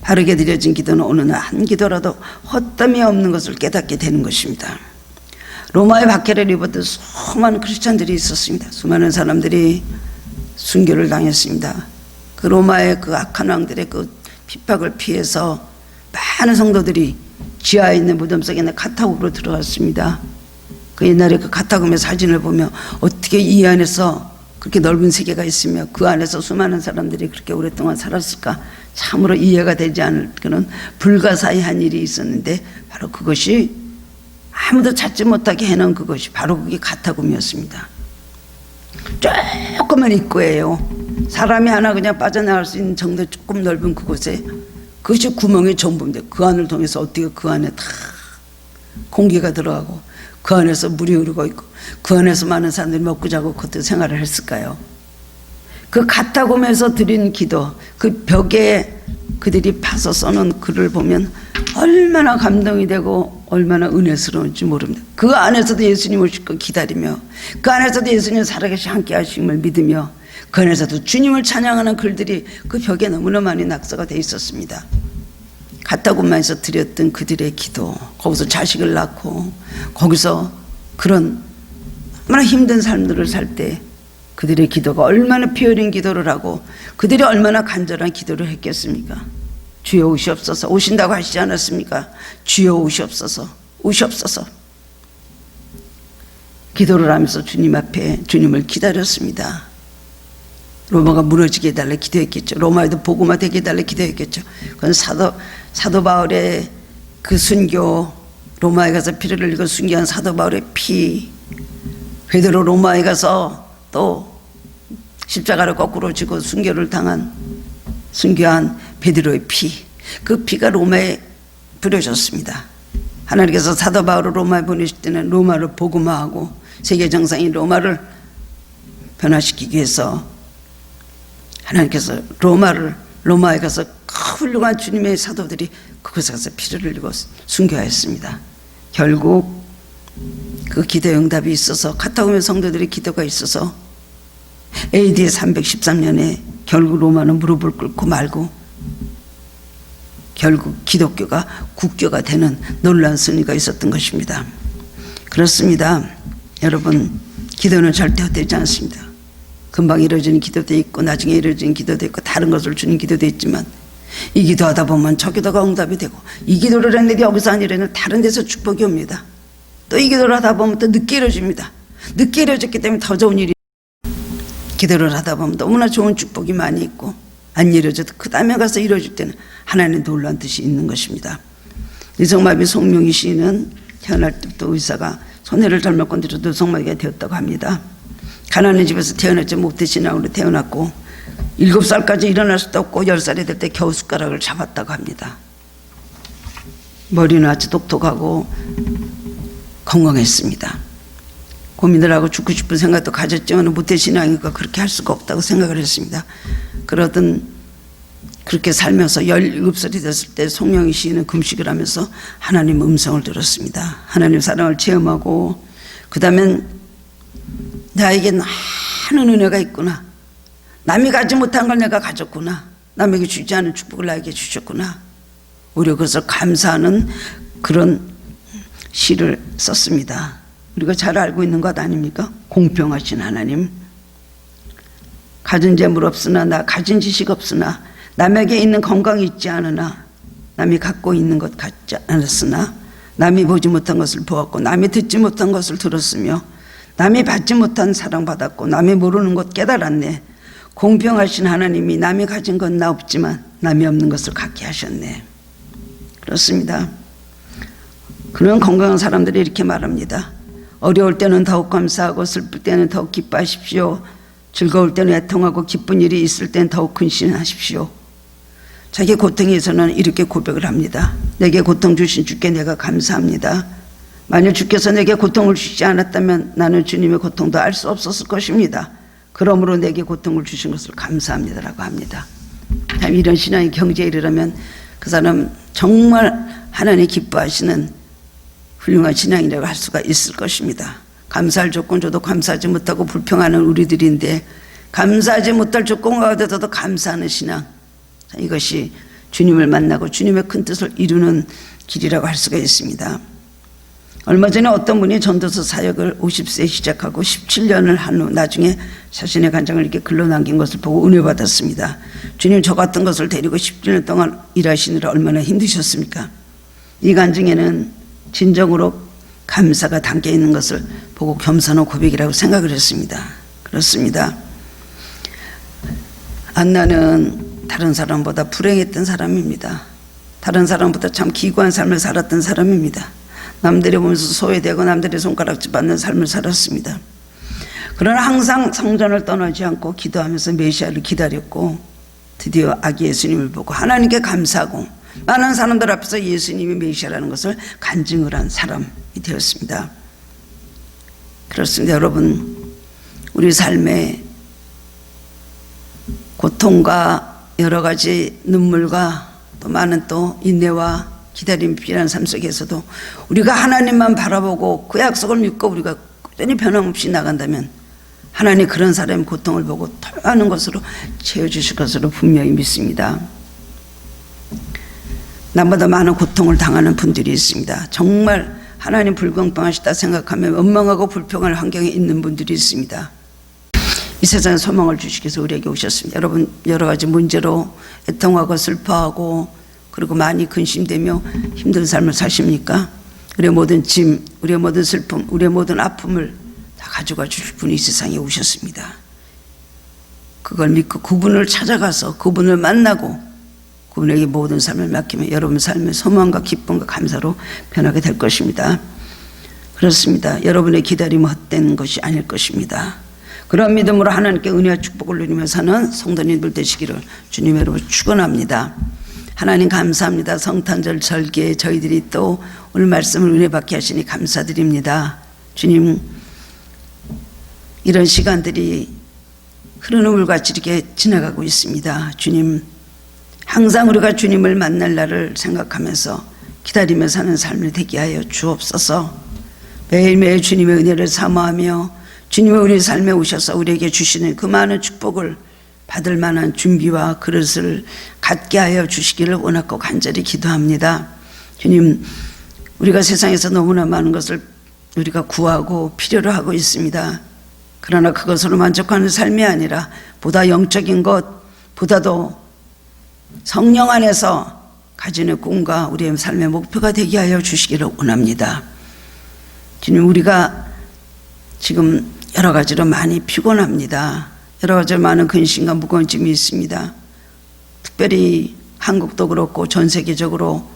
바르게 드려진 기도는 어느 날 한 기도라도 헛됨이 없는 것을 깨닫게 되는 것입니다. 로마의 박해를 입었던 수많은 크리스찬들이 있었습니다. 수많은 사람들이 순교를 당했습니다. 그 로마의 그 악한 왕들의 그 핍박을 피해서 많은 성도들이 지하에 있는 무덤 속에 있는 카타콤으로 들어갔습니다. 그 옛날에 그 카타콤의 사진을 보면 어떻게 이 안에서 그렇게 넓은 세계가 있으며 그 안에서 수많은 사람들이 그렇게 오랫동안 살았을까 참으로 이해가 되지 않을 그런 불가사의한 일이 있었는데 바로 그것이 아무도 찾지 못하게 해놓은 그것이 바로 그게 카타콤이었습니다. 조그만 입구예요. 사람이 하나 그냥 빠져나갈 수 있는 정도 조금 넓은 그곳에 그것이 구멍이 전부인데 그 안을 통해서 어떻게 그 안에 다 공기가 들어가고 그 안에서 물이 흐르고 있고 그 안에서 많은 사람들이 먹고 자고 그것도 생활을 했을까요? 그 카타콤에서 드린 기도, 그 벽에 그들이 파서 써놓은 글을 보면 얼마나 감동이 되고 얼마나 은혜스러운지 모릅니다. 그 안에서도 예수님 오실 거 기다리며 그 안에서도 예수님 살아계시 함께 하심을 믿으며 그 안에서도 주님을 찬양하는 글들이 그 벽에 너무나 많이 낙서가 돼 있었습니다. 카타콤에서 드렸던 그들의 기도, 거기서 자식을 낳고 거기서 그런 얼마나 힘든 삶들을 살 때 그들의 기도가 얼마나 피 흘린 기도를 하고 그들이 얼마나 간절한 기도를 했겠습니까? 주여 오시옵소서. 오신다고 하시지 않았습니까? 주여 오시옵소서. 오시옵소서. 기도를 하면서 주님 앞에 주님을 기다렸습니다. 로마가 무너지게 해달라 기도했겠죠. 로마에도 복음화 되게 해달라 기도했겠죠. 그건 사도 바울의 그 순교, 로마에 가서 피를 흘리고 순교한 사도 바울의 피, 베드로 로마에 가서 또 십자가를 거꾸로 지고 순교한 베드로의 피, 그 피가 로마에 뿌려졌습니다. 하나님께서 사도 바울을 로마에 보내실 때는 로마를 복음화하고 세계 정상인 로마를 변화시키기 위해서 하나님께서 로마에 가서 훌륭한 주님의 사도들이 그곳에 가서 피를 흘리고 순교하였습니다. 결국 그 기도의 응답이 있어서 카타콤의 성도들의 기도가 있어서 AD 313년에 결국 로마는 무릎을 꿇고 말고 결국 기독교가 국교가 되는 놀라운 승리가 있었던 것입니다. 그렇습니다. 여러분, 기도는 절대 헛되지 않습니다. 금방 이루어지는 기도도 있고 나중에 이루어지는 기도도 있고 다른 것을 주는 기도도 있지만 이 기도하다 보면 저 기도가 응답이 되고 이 기도를 했는데 여기서 아니라는 다른 데서 축복이 옵니다. 또 이 기도를 하다 보면 또 늦게 이루어집니다. 늦게 이루어졌기 때문에 더 좋은 일이 기도를 하다 보면 너무나 좋은 축복이 많이 있고 안 이루어져도 그 다음에 가서 이루어질 때는 하나님의 놀라운 뜻이 있는 것입니다. 이성마비 송명희 씨는 태어날 때부터 의사가 손해를 잘못 건드려 뇌성마비가 되었다고 합니다. 가난한 집에서 태어났지 목대신앙으로 태어났고 7살까지 일어날 수도 없고 10살이 될 때 겨우 숟가락을 잡았다고 합니다. 머리는 아주 똑똑하고 건강했습니다. 고민을 하고 죽고 싶은 생각도 가졌지만 모태신앙이니까 그렇게 할 수가 없다고 생각을 했습니다. 그렇게 살면서 17살이 됐을 때 송명희 씨는 금식을 하면서 하나님 음성을 들었습니다. 하나님 사랑을 체험하고 그 다음엔 나에게 많은 은혜가 있구나. 남이 가지 못한 걸 내가 가졌구나. 남에게 주지 않은 축복을 나에게 주셨구나. 오히려 그것을 감사하는 그런 시를 썼습니다. 우리가 잘 알고 있는 것 아닙니까? 공평하신 하나님. 가진 재물 없으나 나 가진 지식 없으나 남에게 있는 건강이 있지 않으나 남이 갖고 있는 것 같지 않았으나 남이 보지 못한 것을 보았고 남이 듣지 못한 것을 들었으며 남이 받지 못한 사랑받았고 남이 모르는 것 깨달았네. 공평하신 하나님이 남이 가진 건 나 없지만 남이 없는 것을 갖게 하셨네. 그렇습니다. 그런 건강한 사람들이 이렇게 말합니다. 어려울 때는 더욱 감사하고 슬플 때는 더욱 기뻐하십시오. 즐거울 때는 애통하고 기쁜 일이 있을 때는 더욱 근신하십시오. 자기 고통에서는 이렇게 고백을 합니다. 내게 고통 주신 주께 내가 감사합니다. 만일 주께서 내게 고통을 주시지 않았다면 나는 주님의 고통도 알 수 없었을 것입니다. 그러므로 내게 고통을 주신 것을 감사합니다라고 합니다. 참 이런 신앙의 경지에 이르려면 그 사람 정말 하나님 기뻐하시는 훌륭한 신앙이라고 할 수가 있을 것입니다. 감사할 조건 줘도 감사하지 못하고 불평하는 우리들인데 감사하지 못할 조건 가운데서도 감사하는 신앙, 이것이 주님을 만나고 주님의 큰 뜻을 이루는 길이라고 할 수가 있습니다. 얼마 전에 어떤 분이 전도서 사역을 50세에 시작하고 17년을 한 후 나중에 자신의 간증을 이렇게 글로 남긴 것을 보고 은혜 받았습니다. 주님, 저 같은 것을 데리고 17년 동안 일하시느라 얼마나 힘드셨습니까? 이 간증에는 진정으로 감사가 담겨 있는 것을 보고 겸손한 고백이라고 생각을 했습니다. 그렇습니다. 안나는 다른 사람보다 불행했던 사람입니다. 다른 사람보다 참 기구한 삶을 살았던 사람입니다. 남들이 보면서 소외되고 남들의 손가락질 받는 삶을 살았습니다. 그러나 항상 성전을 떠나지 않고 기도하면서 메시아를 기다렸고 드디어 아기 예수님을 보고 하나님께 감사하고 많은 사람들 앞에서 예수님이 메시아라는 것을 간증을 한 사람이 되었습니다. 그렇습니다. 여러분, 우리 삶에 고통과 여러 가지 눈물과 또 많은 또 인내와 기다림이 필요한 삶 속에서도 우리가 하나님만 바라보고 그 약속을 믿고 우리가 꾸준히 변함없이 나간다면 하나님 그런 사람의 고통을 보고 더 많은 것으로 채워주실 것으로 분명히 믿습니다. 나보다 많은 고통을 당하는 분들이 있습니다. 정말 하나님 불공평하시다 생각하며 원망하고 불평할 환경에 있는 분들이 있습니다. 이 세상에 소망을 주시기 위해서 우리에게 오셨습니다. 여러분, 여러 가지 문제로 애통하고 슬퍼하고 그리고 많이 근심되며 힘든 삶을 사십니까? 우리의 모든 짐, 우리의 모든 슬픔, 우리의 모든 아픔을 다 가져가 주실 분이 이 세상에 오셨습니다. 그걸 믿고 그분을 찾아가서 그분을 만나고 그분에게 모든 삶을 맡기면 여러분 삶의 소망과 기쁨과 감사로 변하게 될 것입니다. 그렇습니다. 여러분의 기다림은 헛된 것이 아닐 것입니다. 그런 믿음으로 하나님께 은혜와 축복을 누리며 사는 성도님들 되시기를 주님의 이름으로 축원합니다. 하나님 감사합니다. 성탄절 절기에 저희들이 또 오늘 말씀을 은혜 받게 하시니 감사드립니다. 주님, 이런 시간들이 흐르는 물같이 이렇게 지나가고 있습니다. 주님, 항상 우리가 주님을 만날 날을 생각하면서 기다리며 사는 삶을 되게 하여 주옵소서. 매일매일 주님의 은혜를 사모하며 주님의 우리 삶에 오셔서 우리에게 주시는 그 많은 축복을 받을 만한 준비와 그릇을 갖게 하여 주시기를 원하고 간절히 기도합니다. 주님, 우리가 세상에서 너무나 많은 것을 우리가 구하고 필요로 하고 있습니다. 그러나 그것으로 만족하는 삶이 아니라 보다 영적인 것, 보다도 성령 안에서 가지는 꿈과 우리의 삶의 목표가 되게 하여 주시기를 원합니다. 주님, 우리가 지금 여러 가지로 많이 피곤합니다. 여러 가지 많은 근심과 무거운 짐이 있습니다. 특별히 한국도 그렇고 전 세계적으로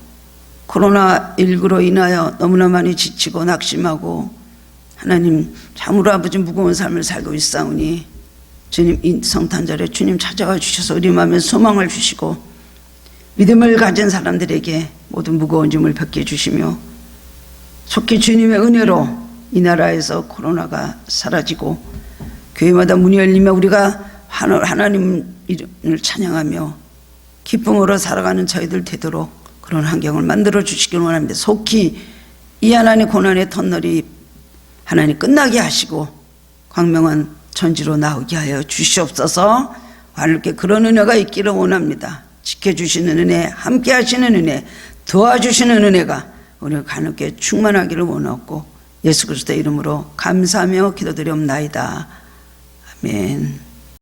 코로나19로 인하여 너무나 많이 지치고 낙심하고 하나님 참으로 아버지 무거운 삶을 살고 있사오니 주님, 이 성탄절에 주님 찾아와 주셔서 우리 마음에 소망을 주시고 믿음을 가진 사람들에게 모든 무거운 짐을 벗겨 주시며 속히 주님의 은혜로 이 나라에서 코로나가 사라지고 교회마다 문이 열리며 우리가 하나님 이름을 찬양하며 기쁨으로 살아가는 저희들 되도록 그런 환경을 만들어 주시길 원합니다. 속히 이 하나님 고난의 터널이 하나님 끝나게 하시고 광명한 천지로 나오게 하여 주시옵소서. 하나님께 그런 은혜가 있기를 원합니다. 지켜주시는 은혜, 함께 하시는 은혜, 도와주시는 은혜가 우리 가볍게 충만하기를 원하고 예수 그리스도의 이름으로 감사하며 기도드리옵나이다. 아멘.